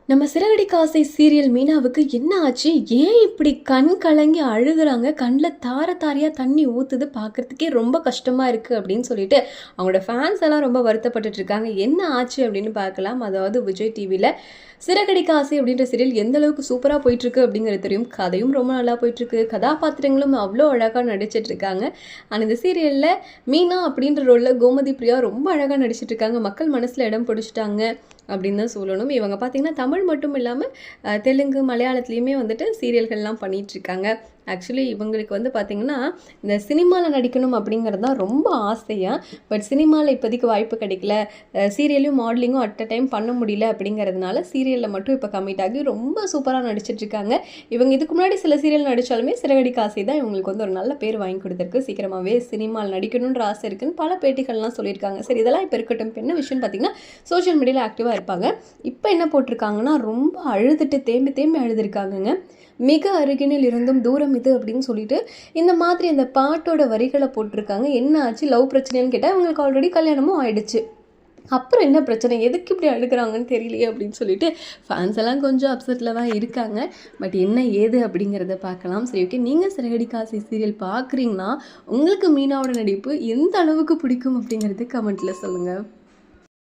நம்ம சிறகடிக்க ஆசை சீரியல் மீனாவுக்கு என்ன ஆச்சு? ஏன் இப்படி கண் கலங்கி அழுகுறாங்க? கண்ணில் தார தாரையாக தண்ணி ஊற்றுது, பார்க்குறதுக்கே ரொம்ப கஷ்டமாக இருக்குது அப்படின்னு சொல்லிட்டு அவங்களோட ஃபேன்ஸ் எல்லாம் ரொம்ப வருத்தப்பட்டுட்டு இருக்காங்க. என்ன ஆச்சு அப்படின்னு பார்க்கலாம். அதாவது விஜய் டிவியில் சிறகடிக்க ஆசை அப்படின்ற சீரியல் எந்த அளவுக்கு சூப்பராக போயிட்டுருக்கு அப்படிங்கிறது தெரியும். கதையும் ரொம்ப நல்லா போயிட்டுருக்கு, கதாபாத்திரங்களும் அவ்வளோ அழகாக நடிச்சிட்டு இருக்காங்க. ஆனால் இந்த சீரியலில் மீனா அப்படின்ற ரோலில் கோமதி பிரியா ரொம்ப அழகாக நடிச்சிட்டு இருக்காங்க. மக்கள் மனசில் இடம் பிடிச்சிட்டாங்க அப்படின்னு தான் சொல்லணும். இவங்க பார்த்திங்கன்னா தமிழ் மட்டும் இல்லாமல் தெலுங்கு, மலையாளத்துலேயுமே வந்துட்டு சீரியல்கள்லாம் பண்ணிகிட்ருக்காங்க. ஆக்சுவலி இவங்களுக்கு வந்து பார்த்திங்கன்னா இந்த சினிமாவில் நடிக்கணும் அப்படிங்கிறது தான் ரொம்ப ஆசையாக. பட் சினிமாவில் இப்போதைக்கு வாய்ப்பு கிடைக்கல, சீரியலும் மாடலிங்கும் அட் அ டைம் பண்ண முடியல அப்படிங்கிறதுனால சீரியலில் மட்டும் இப்போ கமிட் ஆகி ரொம்ப சூப்பராக நடிச்சிட்ருக்காங்க. இவங்க இதுக்கு முன்னாடி சில சீரியல் நடித்தாலுமே சிறகடிக்க ஆசை தான் இவங்களுக்கு வந்து ஒரு நல்ல பேர் வாங்கி கொடுத்துருக்கு. சீக்கிரமாகவே சினிமாவில் நடிக்கணுன்ற ஆசை இருக்குன்னு பல பேட்டிகள்லாம் சொல்லியிருக்காங்க. சரி, இதெல்லாம் இப்போ இருக்கட்டும். இப்போ என்ன விஷயம்னு பார்த்திங்கன்னா, சோஷியல் மீடியாவில் ஆக்டிவாக இருப்பாங்க. இப்போ என்ன போட்டிருக்காங்கன்னா, ரொம்ப அழுதுட்டு தேம்பி தேம்பி அழுதுருக்காங்கங்க. மிக அருகினில் இருந்தும் தூரம் இது அப்படின்னு சொல்லிட்டு இந்த மாதிரி அந்த பாட்டோட வரிகளை போட்டிருக்காங்க. என்ன ஆச்சு, லவ் பிரச்சனைன்னு கேட்டால் இவங்களுக்கு ஆல்ரெடி கல்யாணமும் ஆயிடுச்சு. அப்புறம் என்ன பிரச்சனை, எதுக்கு இப்படி அழுகிறாங்கன்னு தெரியலையே அப்படின்னு சொல்லிட்டு ஃபேன்ஸ் எல்லாம் கொஞ்சம் அப்செட்டில் தான் இருக்காங்க. பட் என்ன ஏது அப்படிங்கிறத பார்க்கலாம். சரி, ஓகே. நீங்கள் சிறகடிக்க ஆசை சீரியல் பார்க்குறீங்கன்னா உங்களுக்கு மீனாவோட நடிப்பு எந்த அளவுக்கு பிடிக்கும் அப்படிங்கிறது கமெண்ட்டில் சொல்லுங்கள்.